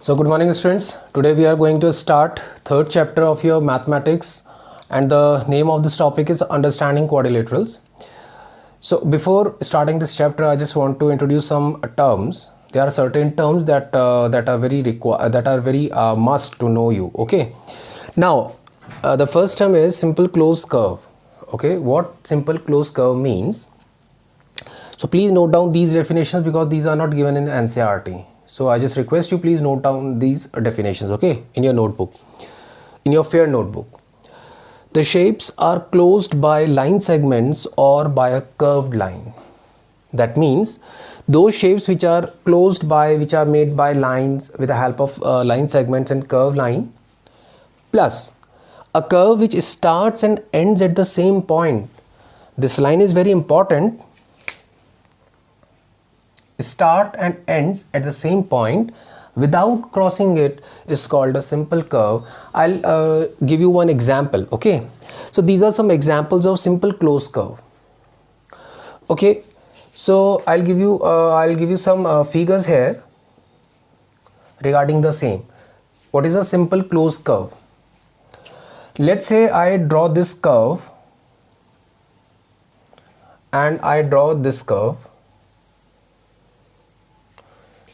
So good morning students. Today we are going to start third chapter of your mathematics, and the name of this topic is understanding quadrilaterals. So before starting this chapter, I just want to introduce some terms. There are certain terms that are very must to know you. Okay. Now the first term is simple closed curve. Okay, what simple closed curve means? So please note down these definitions because these are not given in NCERT. So I just request you please note down these definitions, okay, in your notebook, in your fair notebook. The shapes are closed by line segments or by a curved line. That means those shapes which are made by lines with the help of line segments and curved line, plus a curve which starts and ends at the same point. This line is very important. Start and ends at the same point without crossing it is called a simple curve. I'll give you one example. Okay, so these are some examples of simple closed curve. Okay, so I'll give you some figures here regarding the same. What is a simple closed curve? Let's say I draw this curve and I draw this curve.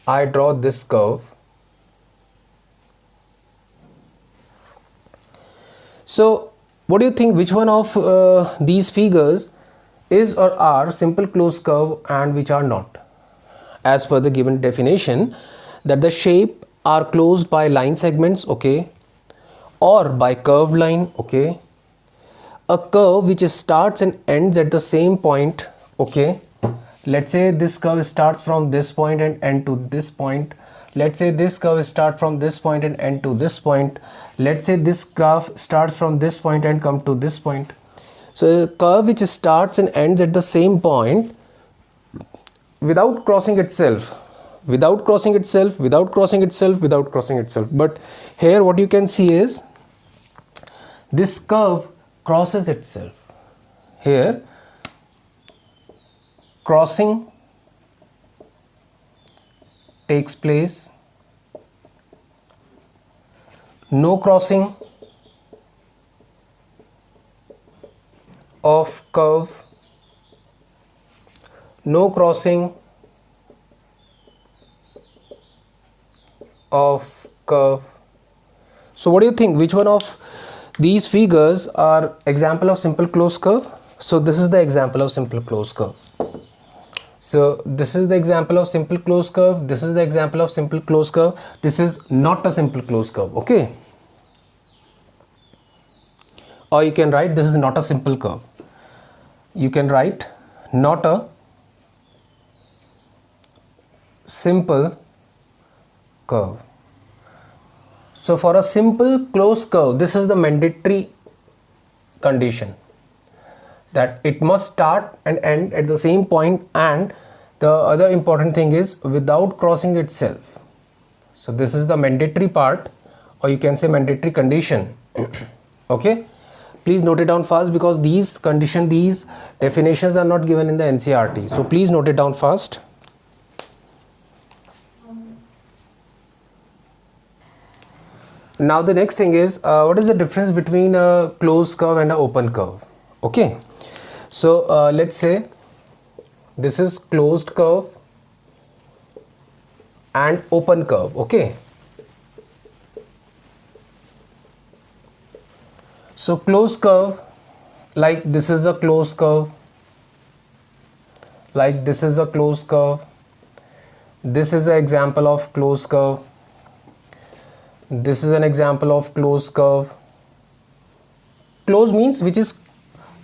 I draw this curve. So what do you think, which one of these figures is or are simple closed curve and which are not? As per the given definition, that the shape are closed by line segments, okay, or by curved line, okay, a curve which starts and ends at the same point, okay. Let's say this curve starts from this point and end to this point. Let's say this curve starts from this point and end to this point. Let's say this graph starts from this point and come to this point. So a curve which starts and ends at the same point without crossing itself, without crossing itself, without crossing itself, without crossing itself. But here what you can see is this curve crosses itself. Here crossing takes place, no crossing of curve, no crossing of curve. So what do you think, which one of these figures are example of simple closed curve? So this is the example of simple closed curve. So this is the example of simple closed curve. This is the example of simple closed curve. This is not a simple closed curve, okay? Or you can write this is not a simple curve. You can write not a simple curve. So for a simple closed curve, this is the mandatory condition, that it must start and end at the same point, and the other important thing is without crossing itself. So this is the mandatory part, or you can say mandatory condition. Okay, please note it down fast because these definitions are not given in the NCERT. So please note it down fast. Now the next thing is what is the difference between a closed curve and an open curve? Okay, so let's say this is closed curve and open curve, okay. So closed curve, like this is a closed curve, like this is a closed curve, this is an example of closed curve, this is an example of closed curve. Closed means which is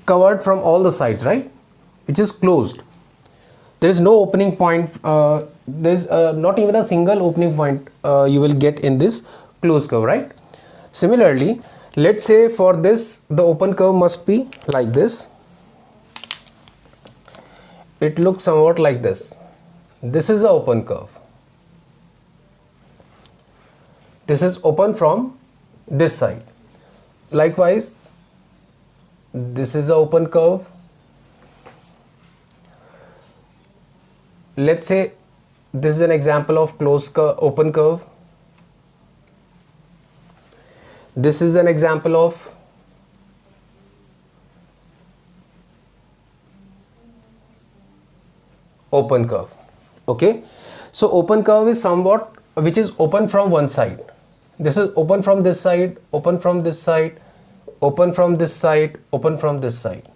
covered from all the sides, right? Which is closed. There is no opening point. There is not even a single opening point you will get in this closed curve, right? Similarly, let's say for this the open curve must be like this. It looks somewhat like this. This is the open curve. This is open from this side. Likewise, this is the open curve. Let's say this is an example of closed curve, open curve. This is an example of open curve. Okay, so open curve is somewhat which is open from one side. This is open from this side, open from this side, open from this side, open from this side.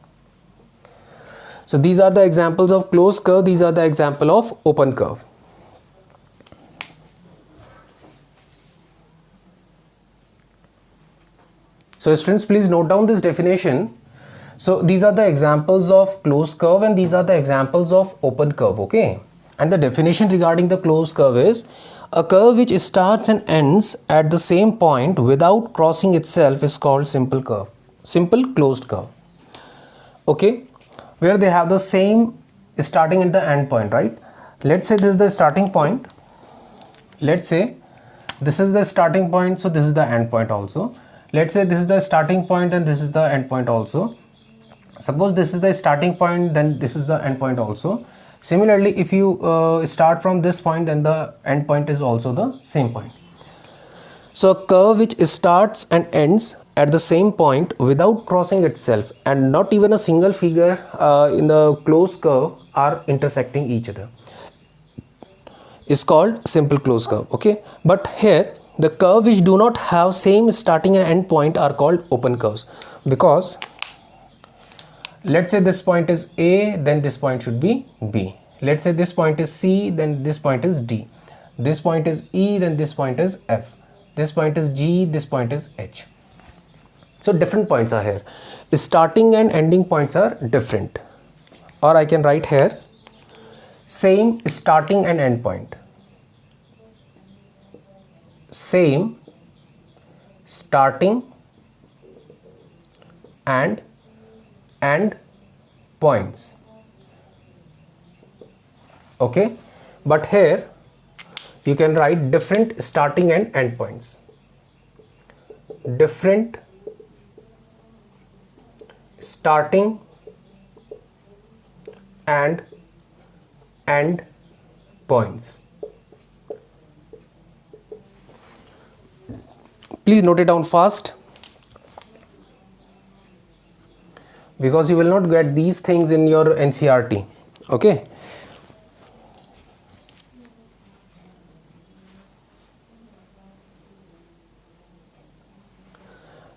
So these are the examples of closed curve, these are the example of open curve. So students, please note down this definition. So these are the examples of closed curve and these are the examples of open curve, okay? And the definition regarding the closed curve is a curve which starts and ends at the same point without crossing itself is called simple curve, simple closed curve. Okay, where they have the same starting and the end point, right? Let's say this is the starting point. Let's say this is the starting point, so this is the end point also. Let's say this is the starting point and this is the end point also. Suppose this is the starting point, then this is the end point also. Similarly, if you start from this point, then the end point is also the same point. So a curve which starts and ends at the same point without crossing itself, and not even a single figure in the closed curve are intersecting each other, is called simple closed curve. Okay, but here the curve which do not have same starting and end point are called open curves, because let's say this point is A, then this point should be B. Let's say this point is C, then this point is D. This point is E, then this point is F. This point is G, this point is H. So different points are here. Starting and ending points are different. Or I can write here, same starting and end point. Same starting and end points. Okay, but here you can write different starting and end points. Different starting and end points. Please note it down fast, because you will not get these things in your NCERT. Okay.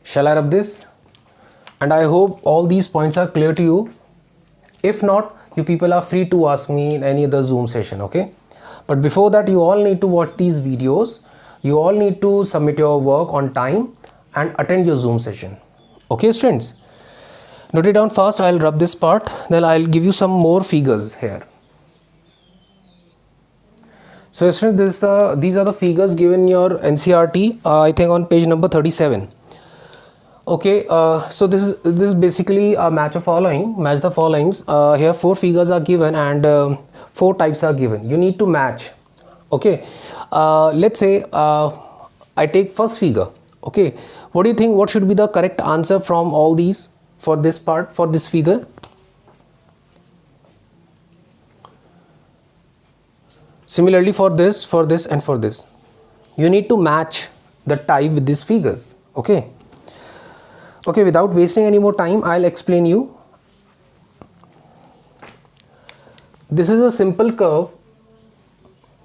Shall I rub this? And I hope all these points are clear to you. If not, you people are free to ask me in any other Zoom session, okay? But before that, you all need to watch these videos. You all need to submit your work on time and attend your Zoom session. Okay, students? Note it down fast. I'll rub this part. Then I'll give you some more figures here. So students, these are the figures given in your NCERT, I think on page number 37. Okay, so this is basically a match the followings. Here 4 figures are given and 4 types are given. You need to match. Okay, let's say I take first figure. Okay, what do you think? What should be the correct answer from all these for this part, for this figure? Similarly for this, and for this, you need to match the type with these figures. Okay. Okay, without wasting any more time, I'll explain you. This is a simple curve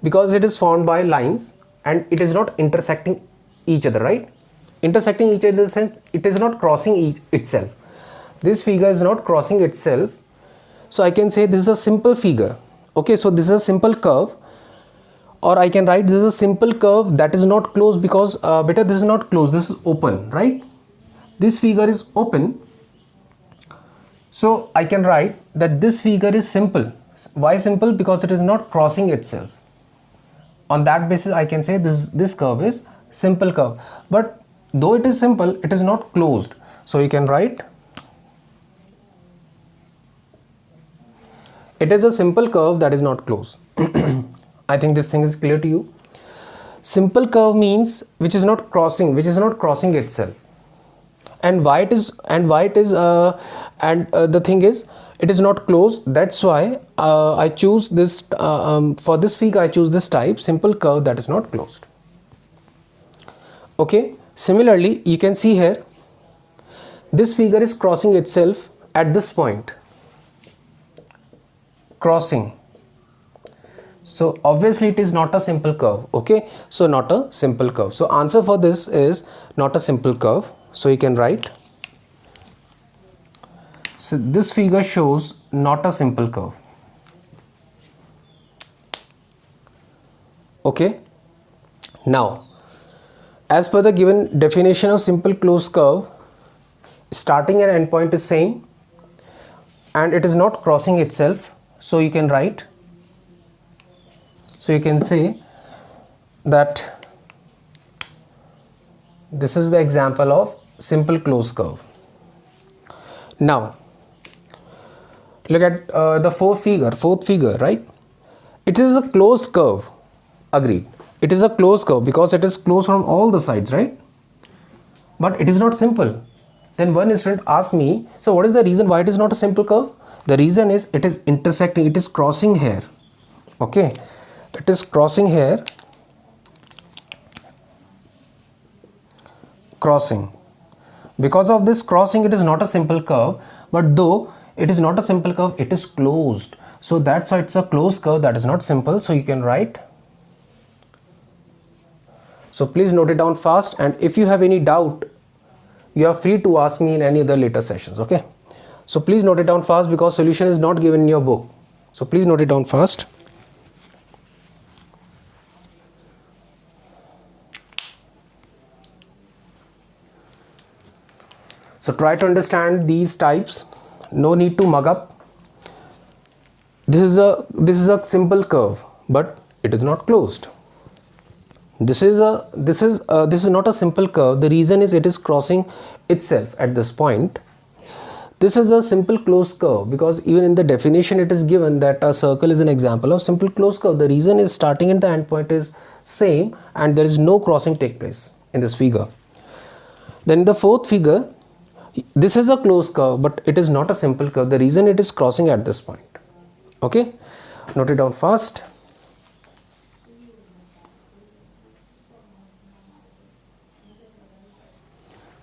because it is formed by lines and it is not intersecting each other, right? Intersecting each other in the sense it is not crossing itself. This figure is not crossing itself. So I can say this is a simple figure. Okay, so this is a simple curve. Or I can write this is a simple curve that is not closed because better this is not closed, this is open, right? This figure is open, so I can write that this figure is simple. Why simple? Because it is not crossing itself. On that basis, I can say this curve is simple curve. But though it is simple, it is not closed. So you can write it is a simple curve that is not closed. I think this thing is clear to you. Simple curve means which is not crossing itself. And why it is the thing is it is not closed. That's why I choose this for this figure. I choose this type, simple curve that is not closed. Okay, Similarly, you can see here this figure is crossing itself at this point, crossing. So obviously it is not a simple curve. Okay, so not a simple curve. So answer for this is not a simple curve. So you can write, so this figure shows not a simple curve. Okay, now as per the given definition of simple closed curve, starting and end point is same and it is not crossing itself. So you can write, so you can say that this is the example of simple closed curve. Now look at the fourth figure, right? It is a closed curve. Agreed, it is a closed curve because it is closed from all the sides, right? But it is not simple. Then one student asked me, so what is the reason why it is not a simple curve? The reason is it is intersecting, it is crossing here. Okay, it is crossing here, crossing. Because of this crossing, it is not a simple curve, but though it is not a simple curve, it is closed. So that's why it's a closed curve, that is not simple. So you can write, so please note it down fast, and if you have any doubt, you are free to ask me in any other later sessions. Okay, so please note it down fast because solution is not given in your book. So please note it down fast. So try to understand these types. No need to mug up. This is a simple curve, but it is not closed. This is not a simple curve. The reason is it is crossing itself at this point. This is a simple closed curve because even in the definition it is given that a circle is an example of simple closed curve. The reason is starting and the end point is same and there is no crossing take place in this figure. Then the fourth figure, this is a closed curve but it is not a simple curve. The reason it is crossing at this point. Okay, note it down fast.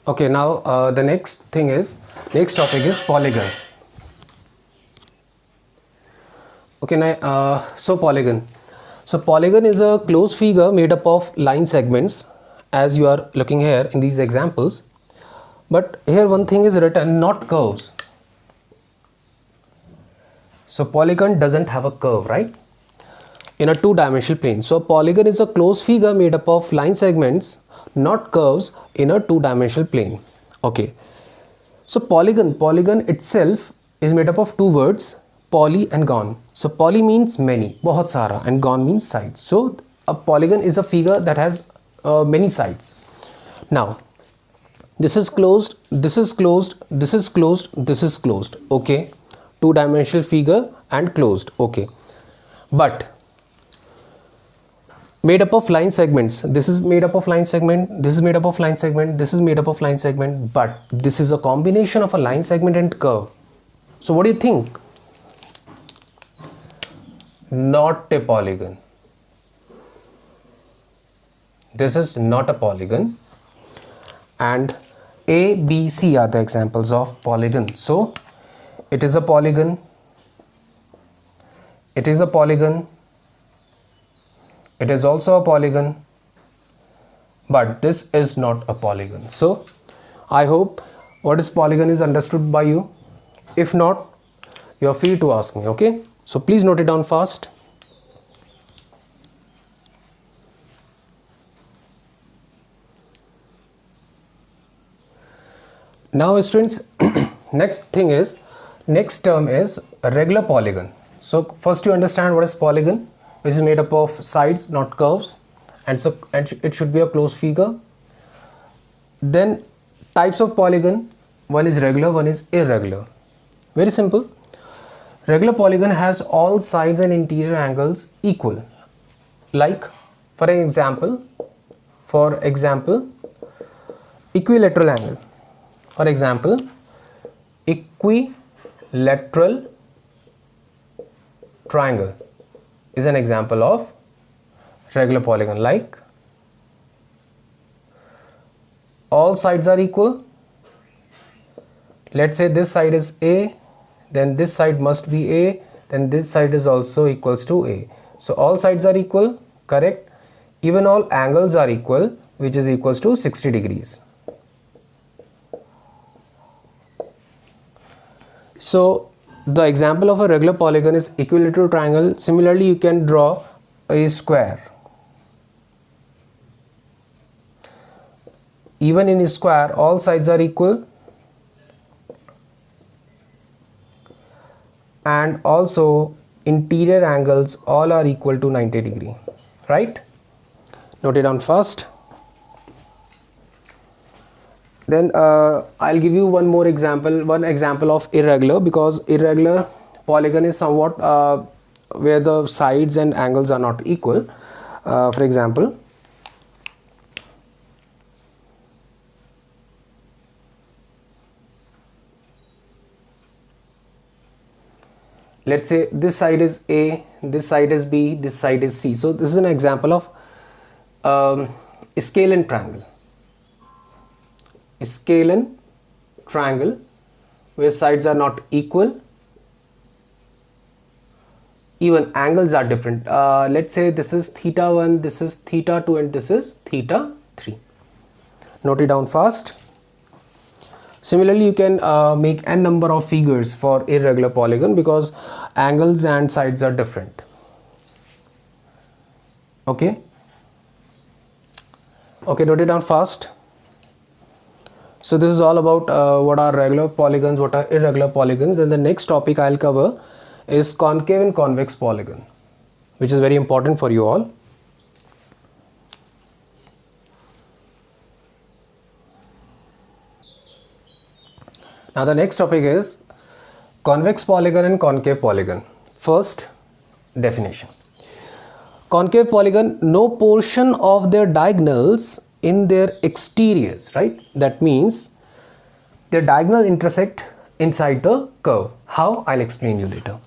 Okay, now the next topic is polygon. Okay, now so polygon. So polygon is a closed figure made up of line segments, as you are looking here in these examples. But here one thing is written, not curves. So polygon doesn't have a curve, right? In a two-dimensional plane. So a polygon is a closed figure made up of line segments, not curves, in a two-dimensional plane. Okay, so polygon itself is made up of two words, poly and gon. So poly means many, बहुत सारा, and gon means sides. So a polygon is a figure that has many sides. Now this is closed, this is closed, this is closed, this is closed. Okay, two-dimensional figure and closed. Okay, but made up of line segments. This is made up of line segment, this is made up of line segment, this is made up of line segment, but this is a combination of a line segment and curve. So what do you think? Not a polygon. This is not a polygon, and A, B, C are the examples of polygon. So it is a polygon, it is a polygon, it is also a polygon, but this is not a polygon. So I hope what is polygon is understood by you. If not, you are free to ask me. Okay, so please note it down fast. Now students, next term is a regular polygon. So first you understand what is polygon, which is made up of sides, not curves, and so it should be a closed figure. Then types of polygon, one is regular, one is irregular. Very simple. Regular polygon has all sides and interior angles equal. Like for example, equilateral angle. For example, equilateral triangle is an example of regular polygon. Like all sides are equal. Let's say this side is A, then this side must be A, then this side is also equals to A. So all sides are equal, correct? Even all angles are equal, which is equals to 60 degrees. So the example of a regular polygon is equilateral triangle. Similarly, you can draw a square. Even in a square, all sides are equal, and also interior angles all are equal to 90 degree, right? Note it down first. Then I'll give you one more example, one example of irregular, because irregular polygon is somewhat where the sides and angles are not equal. For example, let's say this side is A, this side is B, this side is C. So this is an example of scalene triangle. Scalene triangle where sides are not equal, even angles are different. Let's say this is theta 1, this is theta 2, and this is theta 3. Note it down fast. Similarly, you can make n number of figures for irregular polygon because angles and sides are different. Okay, note it down fast. So this is all about what are regular polygons, what are irregular polygons. Then the next topic I'll cover is concave and convex polygon, which is very important for you all. Now the next topic is convex polygon and concave polygon. First, definition. Concave polygon, no portion of their diagonals in their exteriors, right? That means their diagonal intersect inside the curve. How? I'll explain you later.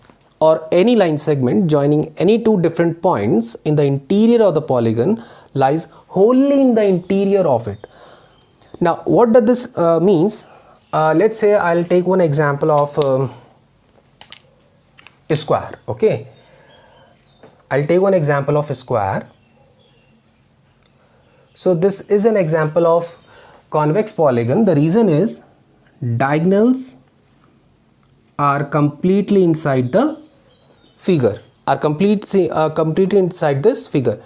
Or any line segment joining any two different points in the interior of the polygon lies wholly in the interior of it. Now what does this means? Let's say I'll take one example of a square. Okay, I'll take one example of a square. So this is an example of convex polygon. The reason is diagonals are completely inside the figure, are completely inside this figure.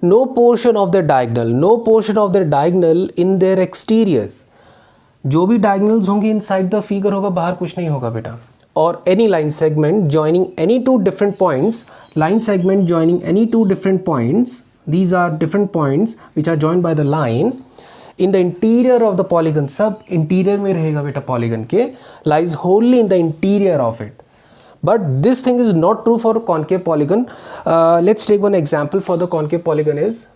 No portion of the diagonal, no portion of the diagonal in their exteriors. जो भी diagonals होंगे inside the figure होगा, बाहर कुछ नहीं होगा बेटा. Or any line segment joining any two different points, line segment joining any two different points. These are different points which are joined by the line in the interior of the polygon. सब interior में रहेगा बेटा polygon के, lies wholly in the interior of it. But this thing is not true for concave polygon. Let's take one example for the concave polygon is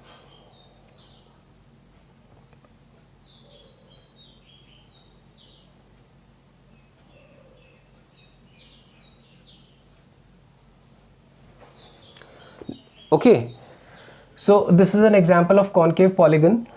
okay. So this is an example of concave polygon.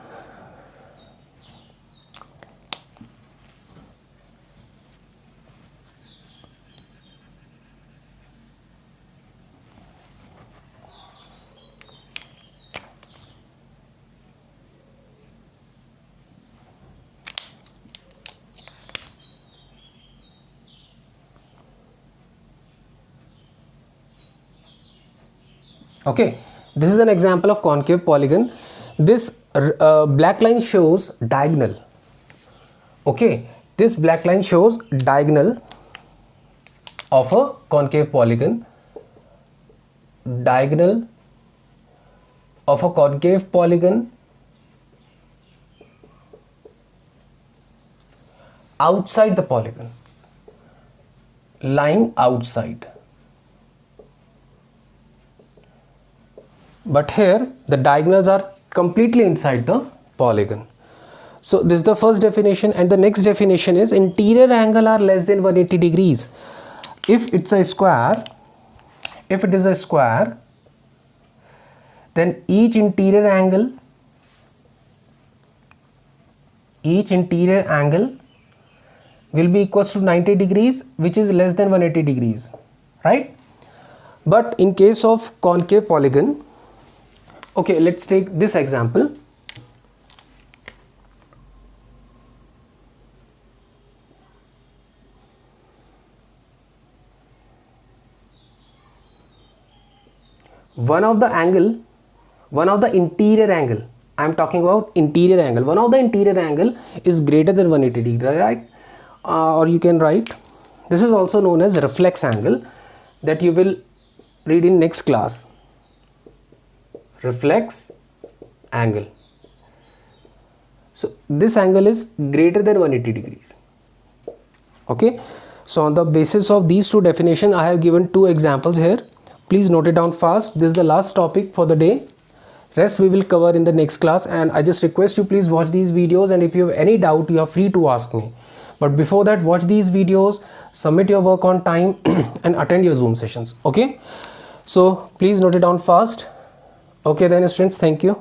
Okay, this is an example of concave polygon. This black line shows diagonal. Okay, this black line shows diagonal of a concave polygon. Diagonal of a concave polygon outside the polygon, lying outside. But here the diagonals are completely inside the polygon. So this is the first definition, and the next definition is interior angle are less than 180 degrees. If it's a square, if it is a square, then each interior angle each interior angle will be equals to 90 degrees, which is less than 180 degrees, right? But in case of concave polygon, okay, let's take this example. One of the interior angle, I am talking about interior angle, one of the interior angle is greater than 180 degree, right? Or you can write, this is also known as reflex angle, that you will read in next class. Reflex angle. So this angle is greater than 180 degrees. Okay, so on the basis of these two definitions, I have given two examples here. Please note it down fast. This is the last topic for the day. Rest we will cover in the next class, and I just request you please watch these videos, and if you have any doubt, you are free to ask me. But before that, watch these videos, submit your work on time and attend your Zoom sessions. Okay, so please note it down fast. Okay then students, thank you.